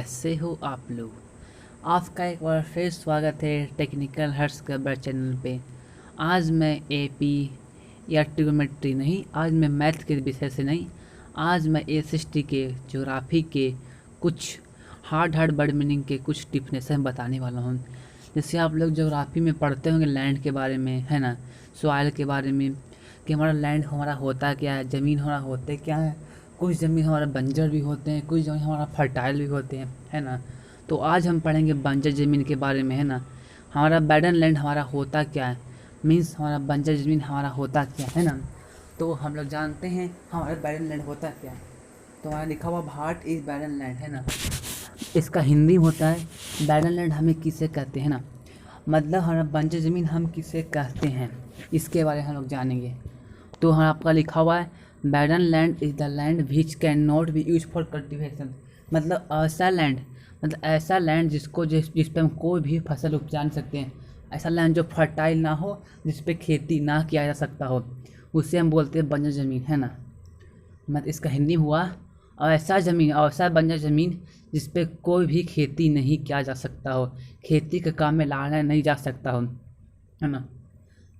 कैसे हो आप लोग। आपका एक बार फिर स्वागत है टेक्निकल हर्ष गब्बर चैनल पे। आज मैं एपी या ट्रिग्नोमेट्री नहीं, आज मैं मैथ के विषय से नहीं, आज मैं एसएसटी के ज्योग्राफी के कुछ हार्ड वर्ड मीनिंग के कुछ डिफिनेशन बताने वाला हूँ। जैसे आप लोग ज्योग्राफी में पढ़ते होंगे लैंड के बारे में, है ना, सॉइल के बारे में कि हमारा लैंड हमारा होता क्या है, ज़मीन हमारा होते क्या है। कुछ ज़मीन हमारा बंजर भी होते हैं, कुछ ज़मीन हमारा फर्टाइल भी होते हैं, है ना। तो आज हम पढ़ेंगे बंजर ज़मीन के बारे में, है ना। हमारा बैडन लैंड हमारा होता क्या है, मीन्स हमारा बंजर ज़मीन हमारा होता क्या है ना। तो हम लोग जानते हैं हमारा बैडन लैंड होता क्या है। तो हमारा लिखा हुआ भारत इज़ बैडन लैंड, है ना। इसका हिंदी होता है बैडन लैंड हमें किसे कहते हैं ना, मतलब हमारा बंजर ज़मीन हम किसे कहते हैं, इसके बारे में हम लोग जानेंगे। तो हाँ, आपका लिखा हुआ है Baden land is the land which can not be use for cultivation, मतलब ऐसा लैंड, मतलब ऐसा लैंड जिस पे हम कोई भी फसल उपजा नहीं सकते हैं। ऐसा लैंड जो फर्टाइल ना हो, जिस पे खेती ना किया जा सकता हो, उसे हम बोलते हैं बंजर ज़मीन, है ना। मतलब इसका हिंदी हुआ ऐसा ज़मीन, ऐसा बंजर ज़मीन जिस पे कोई भी खेती नहीं किया जा सकता हो, खेती के काम में लाया नहीं जा सकता हो, है ना।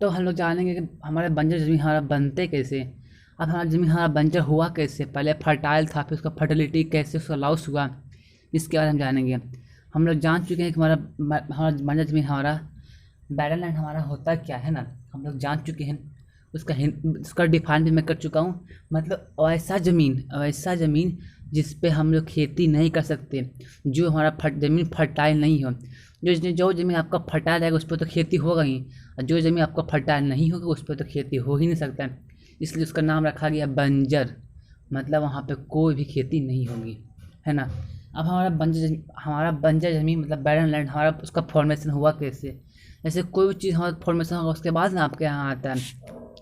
तो हम लोग जानेंगे कि हमारे बंजर ज़मीन हमारा बनते कैसे। अब हमारा ज़मीन हमारा बंजर हुआ कैसे, पहले फर्टाइल था, फिर उसका फर्टिलिटी कैसे, उसका लॉस हुआ, इसके बारे में जानेंगे। हम लोग जान चुके हैं कि हमारा बंजर ज़मीन हमारा बैडन लैंड हमारा होता क्या है ना, हम लोग जान चुके हैं। उसका डिफाइन भी मैं कर चुका हूँ, मतलब ऐसा ज़मीन जिस पे हम लोग खेती नहीं कर सकते, जो हमारा ज़मीन फर्टाइल नहीं हो। जो ज़मीन आपका फर्टाइल है उस पर तो खेती होगा ही, और जो ज़मीन आपका फर्टाइल नहीं होगा उस पर तो खेती हो ही नहीं सकता है। इसलिए उसका नाम रखा गया बंजर, मतलब वहाँ पे कोई भी खेती नहीं होगी, है ना। अब हमारा बंजर ज़मीन मतलब बैरन लैंड हमारा, उसका फॉर्मेशन हुआ कैसे। जैसे कोई भी चीज़ हमारा फॉर्मेशन होगा उसके बाद ना आपके यहाँ आता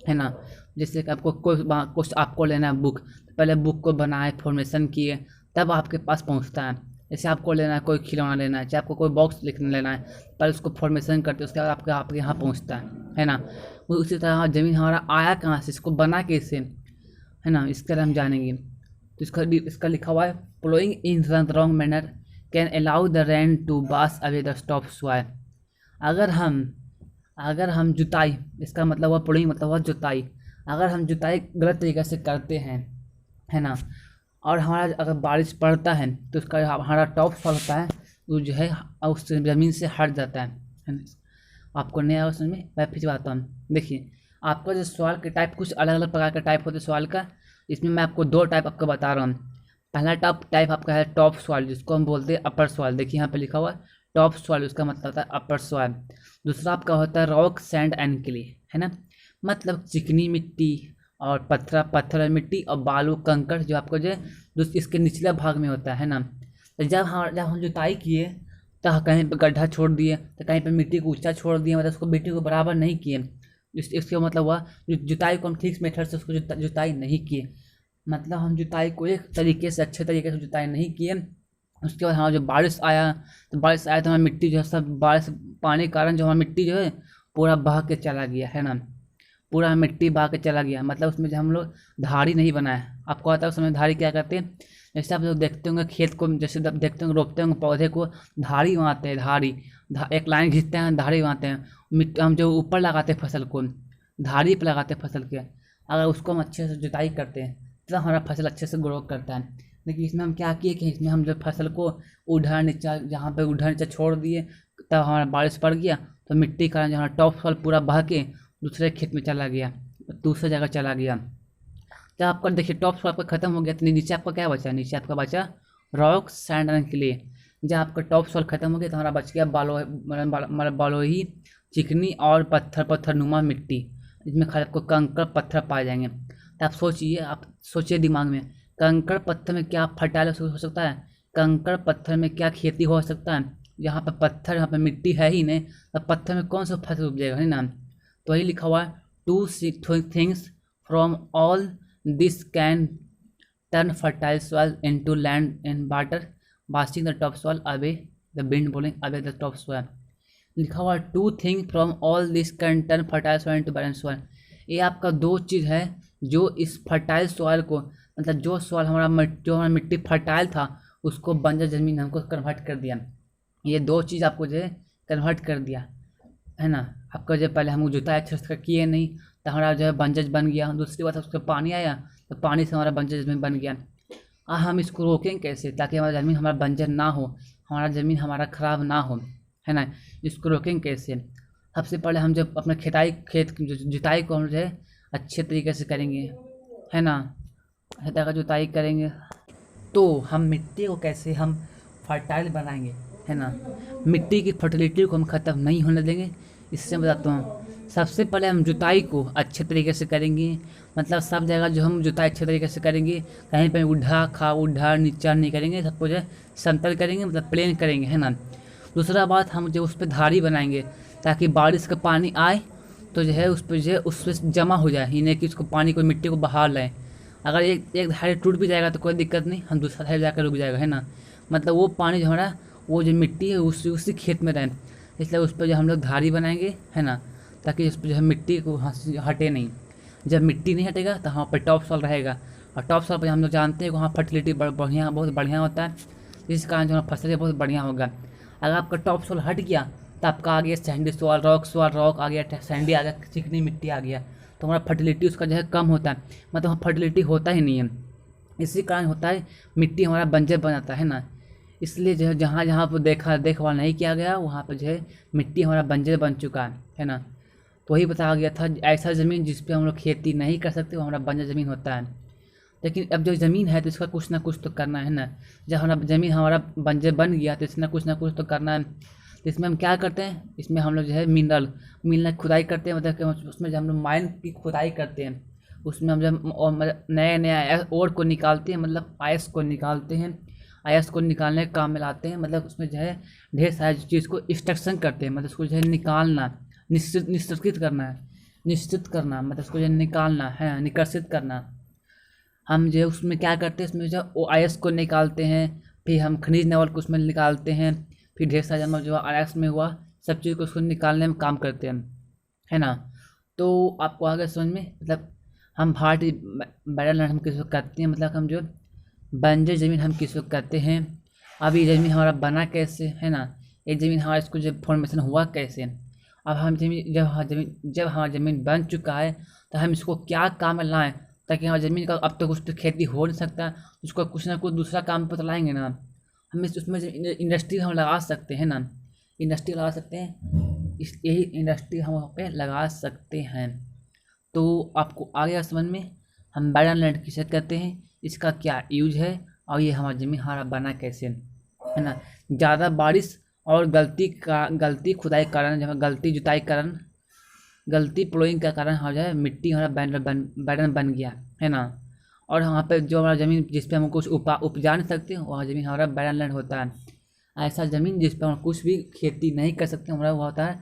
है ना। जैसे कि आपको कुछ आपको लेना है बुक, तो पहले बुक को बनाए, फॉर्मेशन किए, तब आपके पास पहुँचता है। जैसे आपको लेना है कोई खिलौना लेना है, चाहे आपको कोई बॉक्स लिखने लेना है, पहले उसको फॉर्मेशन करते उसके बाद आपके यहाँ पहुँचता है ना। वो उसी तरह ज़मीन हमारा आया कहाँ से, इसको बना कैसे, है ना, इसके बारे में हम जानेंगे। तो इसका लिखा हुआ है ploughing in wrong manner can allow the rain to wash away the stop soil. अगर हम जुताई, इसका मतलब हुआ प्लोइंग मतलब हुआ जुताई, अगर हम जुताई गलत तरीके से करते हैं, है ना, और हमारा अगर बारिश पड़ता है तो उसका हमारा टॉप सॉइल होता है वो जो है उस ज़मीन से हट जाता है ना। आपको नहीं आया समझ में, मैं फिर से बताता हूँ। देखिए, आपका जो सॉइल के टाइप कुछ अलग अलग प्रकार का टाइप होते हैं सॉइल का। इसमें मैं आपको दो टाइप आपको बता रहा हूँ। पहला टाइप आपका है टॉप सॉइल, जिसको हम बोलते हैं अपर सॉइल। देखिए यहाँ पे लिखा हुआ है टॉप सॉइल, उसका मतलब होता है अपर सॉइल। दूसरा आपका होता है रॉक सैंड एंड क्ले, है ना, मतलब चिकनी मिट्टी और पत्थर मिट्टी और बालू कंकड़, जो आपको जो है इसके निचले भाग में होता है ना। तो जब हम जुताई किए तो कहीं पे गड्ढा छोड़ दिए, तो कहीं पे मिट्टी को ऊंचा छोड़ दिए, मतलब उसको मिट्टी को बराबर नहीं किए। इसका मतलब हुआ जुताई को हम ठीक मेथड से उसको जुताई नहीं किए, मतलब हम जुताई को एक तरीके से अच्छे तरीके से जुताई नहीं किए। उसके बाद हाँ, जब बारिश आया तो हमारी मिट्टी जो है सब बारिश पानी के कारण जो हमारी मिट्टी जो है पूरा बह के चला गया, है ना। पूरा मिट्टी बहा के चला गया, मतलब उसमें जो हम लोग धारी नहीं बनाए। आपको आता है उस समय धारी क्या करते हैं, जैसे आप लोग देखते होंगे खेत को, जैसे देखते होंगे रोपते होंगे पौधे को, धारी बनाते हैं, एक लाइन खींचते हैं, धारी बनाते हैं। मिट्टी हम जो ऊपर लगाते हैं फसल को, धारी पर लगाते हैं फसल के, अगर उसको हम अच्छे से जुताई करते हैं तो हमारा फसल अच्छे से ग्रो करता है। लेकिन इसमें हम क्या किए कि इसमें हम जब फसल को उधर नीचा, जहाँ पे उधर नीचा छोड़ दिए, तब हमारा बारिश पड़ गया तो मिट्टी का जो हमारा टॉप सॉइल पूरा बह के दूसरे खेत में चला गया, दूसरे जगह चला गया। जब आपका देखिए टॉप सॉइल आपका खत्म हो गया तो नीचे आपका क्या बचा, नीचे आपका बचा रॉक सैंड एंड क्ले। जब आपका टॉप सॉइल खत्म हो गया तो हमारा बच गया बालोही चिकनी और पत्थर नुमा मिट्टी, इसमें खाली आपको कंकड़ पत्थर पाए जाएंगे। तो आप सोचिए दिमाग में, कंकड़ पत्थर में क्या फर्टाइल हो सकता है, कंकड़ पत्थर में क्या खेती हो सकता है। यहाँ पर पत्थर, यहाँ पर मिट्टी है ही नहीं, तो पत्थर में कौन सा फसल उपजेगा, है ना। तो वही लिखा हुआ है two things from all this can turn fertile soil into land in water washing the top soil away the wind blowing away the top soil. लिखा हुआ two thing from all this can turn fertile soil into barren soil. ये आपका दो चीज़ है जो इस fertile soil को, मतलब जो हमारा मिट्टी फर्टाइल था उसको बंजर ज़मीन हमको कन्वर्ट कर दिया। ये 2 चीज़ आपको जो है कन्वर्ट कर दिया, है ना। आपका जो पहले हम जुताई अच्छे से किए नहीं तो हमारा जो है बंजर बन गया। दूसरी बात उसका पानी आया तो पानी से हमारा बंजर ज़मीन बन गया। हम इसको रोकें कैसे ताकि हमारा ज़मीन हमारा बंजर ना हो, हमारा ज़मीन हमारा ख़राब ना हो, है ना। इसको रोकें कैसे? सबसे पहले हम जब अपने खेत जुताई को हम जो है अच्छे तरीके से करेंगे, है ना। अच्छे तरह का जुताई करेंगे तो हम मिट्टी को कैसे हम फर्टाइल बनाएंगे, है ना। मिट्टी की फर्टिलिटी को हम ख़त्म नहीं होने देंगे। इससे बताता हूँ, सबसे पहले हम जुताई को अच्छे तरीके से करेंगे। मतलब सब जगह जो हम जुताई अच्छे तरीके से करेंगे, कहीं पे उड्ढा नीचा नहीं करेंगे, सबको जो है समतल करेंगे, मतलब प्लेन करेंगे, है ना। दूसरा बात, हम जो उस पर धारी बनाएंगे ताकि बारिश का पानी आए तो जो है उस पर जो है उस पर जमा हो जाए, यानी कि उसको पानी को मिट्टी को बहा लाएँ। अगर एक धारी टूट भी जाएगा तो कोई दिक्कत नहीं, हम दूसरा धारी जाकर रुक जाएगा, है ना। मतलब वो पानी जो हमारा वो जो मिट्टी है उसी खेत में रहे, इसलिए उस पर जो हम लोग धारी बनाएंगे, है ना, ताकि उस पर जो है मिट्टी को हटे नहीं। जब मिट्टी नहीं हटेगा तो वहाँ पर टॉप सॉइल रहेगा, और टॉप सॉइल पर हम लोग जानते हैं कि वहाँ फर्टिलिटी बहुत बढ़िया होता है, जिस कारण जो फसल बहुत बढ़िया होगा। अगर आपका टॉप सॉइल हट गया तो आपका आ गया सैंडी सॉइल, रॉक आ गया, सैंडी आ गया, चिकनी मिट्टी आ गया, तो हमारा फर्टिलिटी उसका जो है कम होता है, मतलब वहाँ फर्टिलिटी होता ही नहीं है। इसी कारण होता है मिट्टी हमारा बंजर बन जाता है ना। इसलिए जो है जहाँ जहाँ पर देखभाल नहीं किया गया वहाँ पर जो है मिट्टी हमारा बंजर बन चुका है ना। तो वही बताया गया था, ऐसा ज़मीन जिस पे हम लोग खेती नहीं कर सकते वो हमारा बंजर ज़मीन होता है। लेकिन अब जो ज़मीन है तो इसका कुछ ना कुछ तो करना है ना। जब हमारा ज़मीन हमारा बंजर बन गया तो इसमें कुछ ना कुछ तो करना है। तो इसमें हम क्या करते हैं, इसमें हम लोग जो है मिनरल खुदाई करते हैं, मतलब कि उसमें जब हम लोग माइन की खुदाई करते हैं, उसमें हम जब नए ओर को निकालते हैं, मतलब आयस को निकालते हैं, आयस को निकालने के काम में लाते हैं। मतलब उसमें जो है ढेर सारी चीज़ को एक्सट्रैक्शन करते हैं, मतलब उसको जो है निकालना, निश्चित करना, मतलब उसको जो है निकालना है, निकर्षित करना। हम जो है उसमें क्या करते हैं, उसमें जो ओ आयस को निकालते हैं, फिर हम खनिज नवल को उसमें निकालते हैं, फिर ढेर सारा जमा जो आयस में हुआ सब चीज़ को उसको निकालने में काम करते हैं, है ना। तो आपको आगे समझ में, मतलब हम भारतीय बैडलैंड हम किसको कहते हैं, मतलब हम जो बंजर ज़मीन हम किसको कहते हैं। अब ये ज़मीन हमारा बना कैसे, है ना, ये ज़मीन हमारा इसको जब फॉर्मेशन हुआ कैसे। अब हम जब हमारा ज़मीन बन चुका है तो हम इसको क्या काम में लाएँ ताकि हमारी ज़मीन का अब तक उस पर खेती हो नहीं सकता, उसको कुछ ना कुछ दूसरा काम पर चलाएँगे ना। हम उसमें इंडस्ट्री हम लगा सकते हैं ना, इंडस्ट्री लगा सकते हैं, यही इंडस्ट्री हम वहाँ पे लगा सकते हैं। तो आपको आ गया समझ में हम बैडलैंड किसे कहते हैं, इसका क्या यूज है, और ये हमारा ज़मीन हमारा बना कैसे, है ना। ज़्यादा बारिश और गलती खुदाई कारण, जब गलती जुताई कारण, गलती प्लोइंग का कारण हो जाए मिट्टी हमारा बैडन बन गया, है ना। और वहाँ पे जो हमारा ज़मीन जिस पे हम कुछ उपजा नहीं सकते वहाँ ज़मीन हमारा बैडलैंड होता है। ऐसा ज़मीन जिस पर हम कुछ भी खेती नहीं कर सकते हमारा वो होता है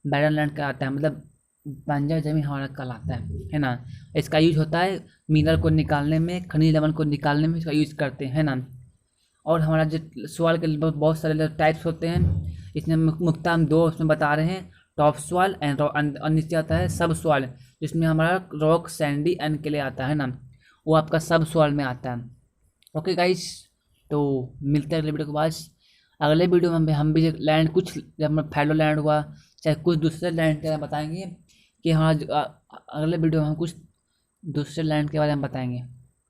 बैडलैंड कहलाता है, मतलब बंजर ज़मीन हमारा कहलाता है ना। इसका यूज होता है मिनरल को निकालने में, खनिज लवण को निकालने में इसका यूज करते हैं ना। और हमारा जो सॉइल के बहुत सारे टाइप्स होते हैं, इसमें मुख्यतः हम 2 उसमें बता रहे हैं, टॉप सॉइल एंड नीचे आता है सब सॉइल, जिसमें हमारा रॉक, सैंडी एंड क्ले आता है ना, वो आपका सब सॉइल में आता है। ओके गाइस, तो मिलते हैं अगले वीडियो के बाद। अगले वीडियो में हम भी लैंड कुछ जब फैलो लैंड हुआ चाहे कुछ दूसरे लैंड के बारे में बताएंगे कि हाँ, अगले वीडियो में हम कुछ दूसरे लैंड के बारे में बताएंगे।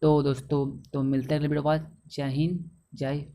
तो दोस्तों, तो मिलते हैं अगले वीडियो के बाद। जय हिंद, जय